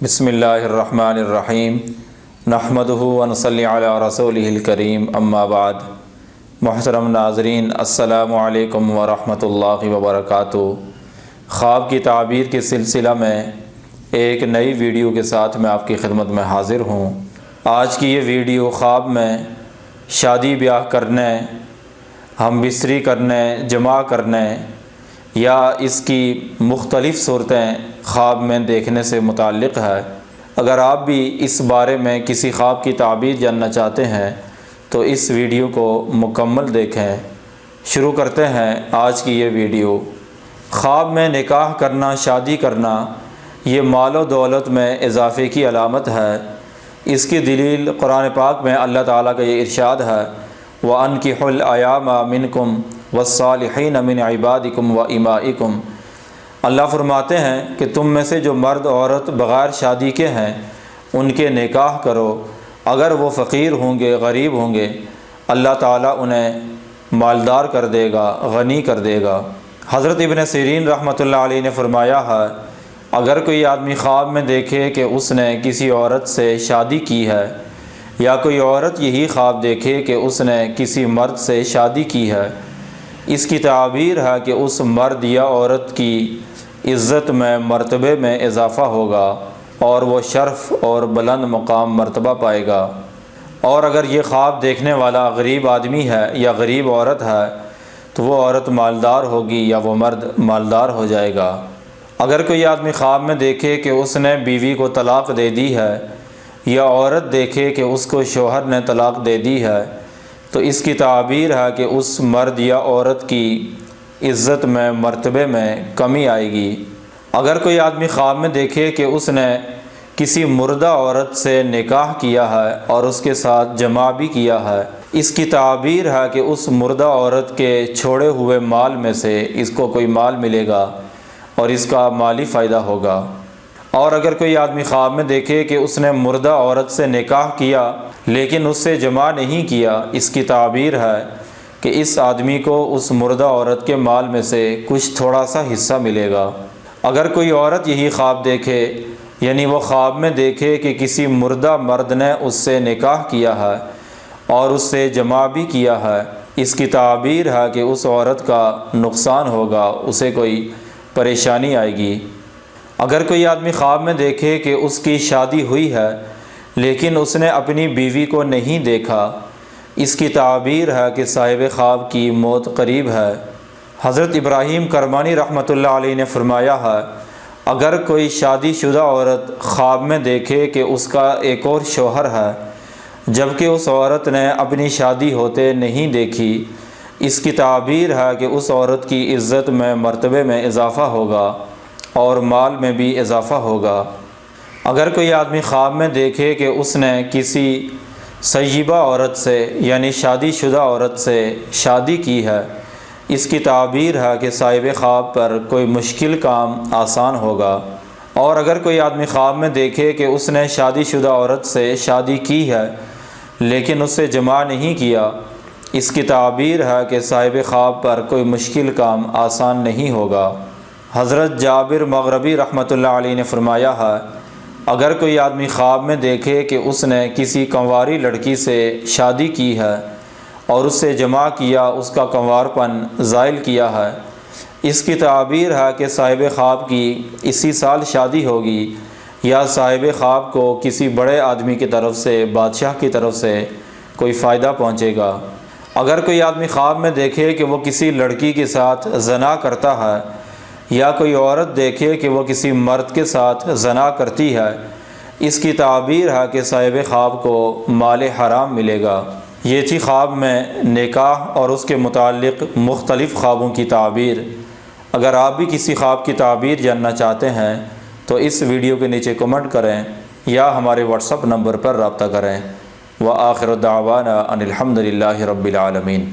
بسم اللہ الرحمن الرحیم نحمدہ ونصلی علی رسولہ الکریم اما بعد۔ محترم ناظرین، السلام علیکم ورحمۃ اللہ وبرکاتہ۔ خواب کی تعبیر کے سلسلہ میں ایک نئی ویڈیو کے ساتھ میں آپ کی خدمت میں حاضر ہوں۔ آج کی یہ ویڈیو خواب میں شادی بیاہ کرنے، ہم بستری کرنے، جمع کرنے یا اس کی مختلف صورتیں خواب میں دیکھنے سے متعلق ہے۔ اگر آپ بھی اس بارے میں کسی خواب کی تعبیر جاننا چاہتے ہیں تو اس ویڈیو کو مکمل دیکھیں۔ شروع کرتے ہیں آج کی یہ ویڈیو۔ خواب میں نکاح کرنا، شادی کرنا، یہ مال و دولت میں اضافے کی علامت ہے۔ اس کی دلیل قرآن پاک میں اللہ تعالیٰ کا یہ ارشاد ہے، وَأَنكِحُوا الْأَيَامَ مِنكُمْ وَالصَّالِحِينَ مِنْ عِبَادِكُمْ وَإِمَائِكُمْ۔ اللہ فرماتے ہیں کہ تم میں سے جو مرد عورت بغیر شادی کے ہیں ان کے نکاح کرو، اگر وہ فقیر ہوں گے، غریب ہوں گے، اللہ تعالیٰ انہیں مالدار کر دے گا، غنی کر دے گا۔ حضرت ابن سیرین رحمۃ اللہ علیہ نے فرمایا ہے، اگر کوئی آدمی خواب میں دیکھے کہ اس نے کسی عورت سے شادی کی ہے، یا کوئی عورت یہی خواب دیکھے کہ اس نے کسی مرد سے شادی کی ہے، اس کی تعبیر ہے کہ اس مرد یا عورت کی عزت میں، مرتبے میں اضافہ ہوگا اور وہ شرف اور بلند مقام مرتبہ پائے گا۔ اور اگر یہ خواب دیکھنے والا غریب آدمی ہے یا غریب عورت ہے تو وہ عورت مالدار ہوگی یا وہ مرد مالدار ہو جائے گا۔ اگر کوئی آدمی خواب میں دیکھے کہ اس نے بیوی کو طلاق دے دی ہے، یا عورت دیکھے کہ اس کو شوہر نے طلاق دے دی ہے، تو اس کی تعبیر ہے کہ اس مرد یا عورت کی عزت میں، مرتبے میں کمی آئے گی۔ اگر کوئی آدمی خواب میں دیکھے کہ اس نے کسی مردہ عورت سے نکاح کیا ہے اور اس کے ساتھ جمع بھی کیا ہے، اس کی تعبیر ہے کہ اس مردہ عورت کے چھوڑے ہوئے مال میں سے اس کو کوئی مال ملے گا اور اس کا مالی فائدہ ہوگا۔ اور اگر کوئی آدمی خواب میں دیکھے کہ اس نے مردہ عورت سے نکاح کیا لیکن اس سے جمع نہیں کیا، اس کی تعبیر ہے کہ اس آدمی کو اس مردہ عورت کے مال میں سے کچھ تھوڑا سا حصہ ملے گا۔ اگر کوئی عورت یہی خواب دیکھے، یعنی وہ خواب میں دیکھے کہ کسی مردہ مرد نے اس سے نکاح کیا ہے اور اس سے جمع بھی کیا ہے، اس کی تعبیر ہے کہ اس عورت کا نقصان ہوگا، اسے کوئی پریشانی آئے گی۔ اگر کوئی آدمی خواب میں دیکھے کہ اس کی شادی ہوئی ہے لیکن اس نے اپنی بیوی کو نہیں دیکھا، اس کی تعبیر ہے کہ صاحب خواب کی موت قریب ہے۔ حضرت ابراہیم کرمانی رحمۃ اللہ علیہ نے فرمایا ہے، اگر کوئی شادی شدہ عورت خواب میں دیکھے کہ اس کا ایک اور شوہر ہے جبکہ اس عورت نے اپنی شادی ہوتے نہیں دیکھی، اس کی تعبیر ہے کہ اس عورت کی عزت میں، مرتبے میں اضافہ ہوگا اور مال میں بھی اضافہ ہوگا۔ اگر کوئی آدمی خواب میں دیکھے کہ اس نے کسی سیبہ عورت سے، یعنی شادی شدہ عورت سے شادی کی ہے، اس کی تعبیر ہے کہ صاحب خواب پر کوئی مشکل کام آسان ہوگا۔ اور اگر کوئی آدمی خواب میں دیکھے کہ اس نے شادی شدہ عورت سے شادی کی ہے لیکن اس سے جمع نہیں کیا، اس کی تعبیر ہے کہ صاحب خواب پر کوئی مشکل کام آسان نہیں ہوگا۔ حضرت جابر مغربی رحمۃ اللہ علیہ نے فرمایا ہے، اگر کوئی آدمی خواب میں دیکھے کہ اس نے کسی کنواری لڑکی سے شادی کی ہے اور اس سے جمع کیا، اس کا کنوار پن زائل کیا ہے، اس کی تعبیر ہے کہ صاحب خواب کی اسی سال شادی ہوگی یا صاحب خواب کو کسی بڑے آدمی کی طرف سے، بادشاہ کی طرف سے کوئی فائدہ پہنچے گا۔ اگر کوئی آدمی خواب میں دیکھے کہ وہ کسی لڑکی کے ساتھ زنا کرتا ہے، یا کوئی عورت دیکھے کہ وہ کسی مرد کے ساتھ زنا کرتی ہے، اس کی تعبیر ہے کہ صاحب خواب کو مال حرام ملے گا۔ یہ تھی خواب میں نکاح اور اس کے متعلق مختلف خوابوں کی تعبیر۔ اگر آپ بھی کسی خواب کی تعبیر جاننا چاہتے ہیں تو اس ویڈیو کے نیچے کمنٹ کریں یا ہمارے واٹس ایپ نمبر پر رابطہ کریں۔ وآخر دعوانا ان الحمد للہ رب العالمین۔